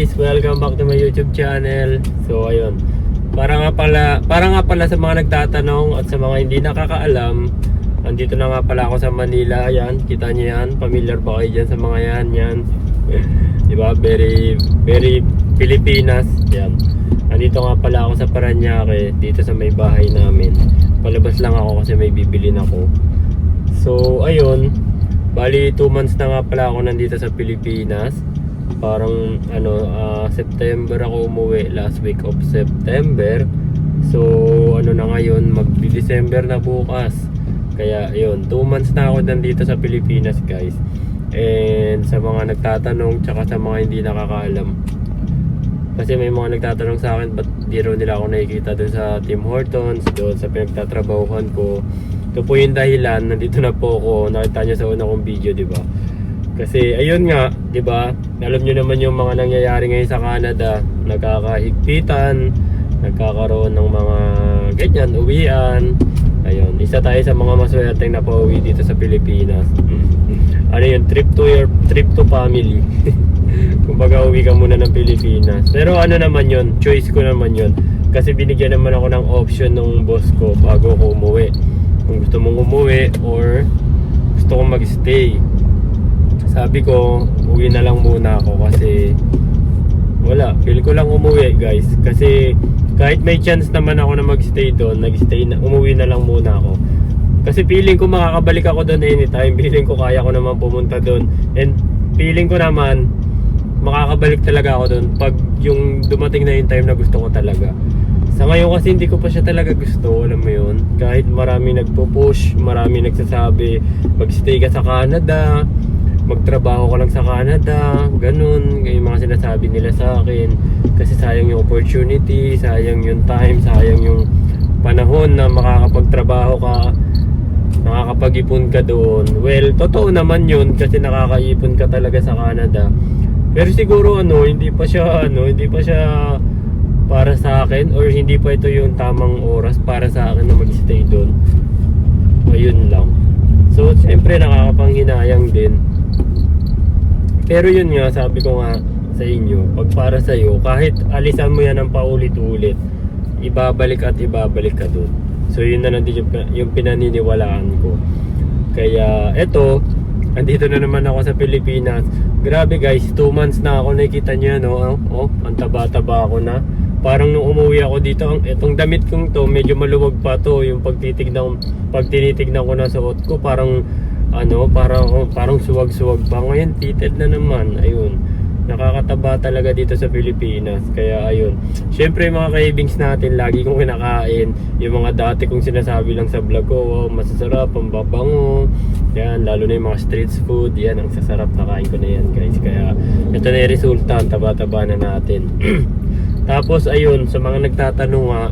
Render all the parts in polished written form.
guys, welcome back to my YouTube channel. So ayun, para nga pala sa mga nagtatanong at sa mga hindi nakakaalam, andito na nga pala ako sa Manila. Ayan, kita niyo yan, familiar ba kayo dyan sa mga yan? Diba, very Pilipinas. Yan, andito nga pala ako sa Parañaque, dito sa may bahay namin. Palabas lang ako kasi may bibilin ako. So ayun, bali 2 months na nga pala ako nandito sa Pilipinas. Parang September ako umuwi, last week of September. So na ngayon, magdi-December na bukas. Kaya ayun, 2 months na ako nandito sa Pilipinas, guys. And sa mga nagtatanong, tsaka sa mga hindi nakakaalam, kasi may mga nagtatanong sa akin, ba't di raw nila ako nakikita doon sa Tim Hortons, doon sa pinagtatrabahuhan ko. Ito po yung dahilan, nandito na po ako. Nakita nyo sa una kong video, di ba? Kasi ayun nga, 'di ba? Alam niyo naman yung mga nangyayari ngayon sa Canada, nagkakahigpitan, nagkakaroon ng mga ganyan, uwian. Ayun, isa tayo sa mga maswerteng napauwi dito sa Pilipinas. Ano yun, trip to family. Kumbaga uwi ka muna ng Pilipinas. Pero ano naman yun, choice ko naman yun. Kasi binigyan naman ako ng option ng boss ko bago ko umuwi. Kung gusto mong umuwi or gusto kong mag-stay. Sabi ko, uwi na lang muna ako kasi wala, feel ko lang umuwi, guys. Kasi kahit may chance naman ako na mag-stay doon, umuwi na lang muna ako. Kasi feeling ko makakabalik ako doon anytime. Feeling ko kaya ko naman pumunta doon. And feeling ko naman makakabalik talaga ako doon pag yung dumating na yung time na gusto ko talaga. Sa ngayon kasi hindi ko pa siya talaga gusto, alam mo yun. Kahit marami nagpo-push, marami nagsasabi mag-stay ka sa Canada, magtrabaho ko lang sa Canada, ganun, yung mga sinasabi nila sa akin. Kasi sayang yung opportunity, sayang yung time, sayang yung panahon na makakapagtrabaho ka, nakakapag-ipon ka doon. Well, totoo naman yun kasi nakakaipon ka talaga sa Canada. Pero siguro hindi pa siya para sa akin, or hindi pa ito yung tamang oras para sa akin na mag-stay doon. Ayun lang. So, siyempre nakakapanghinayang din. Pero yun nga, sabi ko nga sa inyo, pag para sa'yo, kahit alisan mo yan ng paulit-ulit, ibabalik at ibabalik ka dun. So yun na nandito yung pinaniniwalaan ko. Kaya eto, andito na naman ako sa Pilipinas. Grabe guys, 2 months na ako, nakikita nyo yan, ang taba-taba ako na. Parang nung umuwi ako dito, etong damit kong to, medyo maluwag pa to. Yung pag tinitignan ko na suot ko, parang suwag-suwag pa. Ngayon fitted na naman. Ayun, nakakataba talaga dito sa Pilipinas. Kaya ayun, syempre mga cravings natin, lagi kong kinakain yung mga dati kong sinasabi lang sa vlog ko, masasarap, ang babango yan, lalo na yung mga street food yan, ang sasarap na kain ko na yan, guys. Kaya ito na yung resulta, ang taba-taba na natin. Tapos ayun, sa mga nagtatanong nga,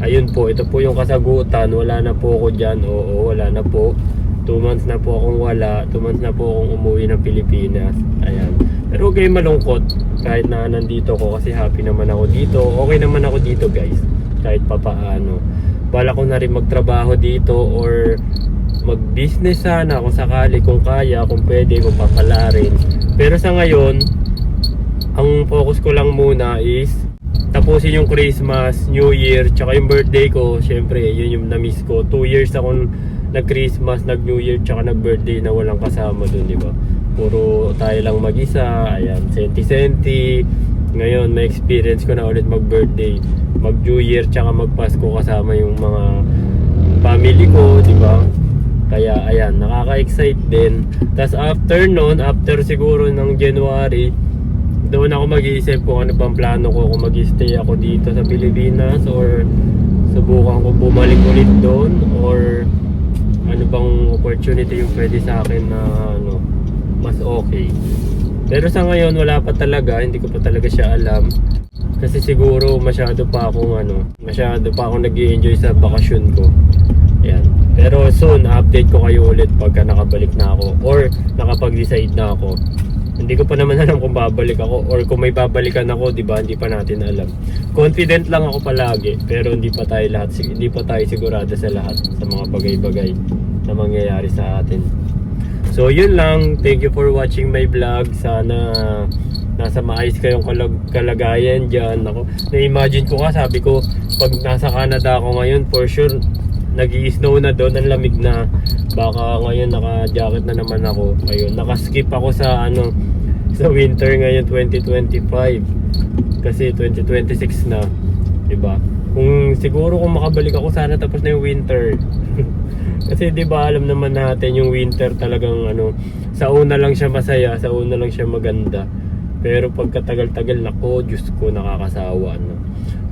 ayun po, ito po yung kasagutan. Wala na po ako dyan. Oo, wala na po. 2 months na po akong wala. 2 months na po akong umuwi ng Pilipinas. Ayan. Pero okay, malungkot kahit na nandito ko kasi happy naman ako dito. Okay naman ako dito, guys. Kahit papaano. Bala ko na rin magtrabaho dito or mag-business sana kung sakali, kung kaya, kung pwede, kung papalarin. Pero sa ngayon, ang focus ko lang muna is tapusin yung Christmas, New Year, tsaka yung birthday ko. Syempre, yun yung na-miss ko. 2 years akong nag-Christmas, nag-New Year, tsaka nag-birthday na walang kasama dun, di ba? Puro tayo lang mag-isa. Ayan, senti-senti. Ngayon, may experience ko na ulit mag-birthday, mag-New Year, tsaka mag-Pasko kasama yung mga family ko, di ba? Kaya, ayan, nakaka-excite din. Tapos after siguro ng January, doon ako mag-iisip kung ano bang plano ko, kung mag-stay ako dito sa Pilipinas or subukan ko bumalik ulit doon, or ano bang opportunity yung pwede sa akin na mas okay. Pero sa ngayon wala pa talaga, hindi ko pa talaga siya alam. Kasi siguro masyado pa akong nag-i-enjoy sa bakasyon ko. Ayan. Pero soon, update ko kayo ulit pagka nakabalik na ako or nakapag-decide na ako. Hindi ko pa naman alam kung babalik ako or kung may babalikan ako, di ba? Hindi pa natin alam. Confident lang ako palagi, pero hindi pa tayo sigurado sa lahat sa mga bagay-bagay na mangyayari sa atin. So yun lang, thank you for watching my vlog. Sana nasa maayos kayong kalagayan dyan. Ako, na-imagine ko nga, sabi ko, pag nasa Canada ako ngayon, for sure, nag-i-snow na doon, ang lamig na. Baka ngayon naka-jacket na naman ako. Ayun, nakaskip ako sa sa winter ngayon 2025. Kasi 2026 na, 'di ba? Kung siguro kung makabalik ako sana tapos na yung winter. Kasi 'di ba alam naman natin yung winter talagang sa una lang siya masaya, sa una lang siya maganda. Pero pagkatagal-tagal nako, Diyos ko, nakakasawa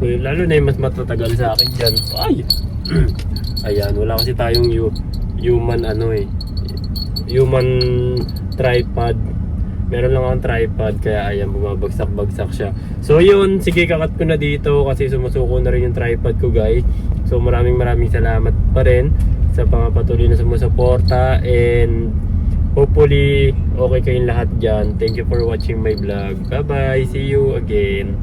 lalo na yung mas matatagal sa akin diyan. Ay. Ayan, wala kasi tayong human human tripod. Meron lang ang tripod, kaya ayan, bumabagsak-bagsak siya. So yun, sige, kakat ko na dito kasi sumusuko na rin yung tripod ko, guys. So maraming salamat pa rin sa patuloy na sumusuporta, and hopefully okay kayong lahat dyan. Thank you for watching my vlog. Bye bye, see you again.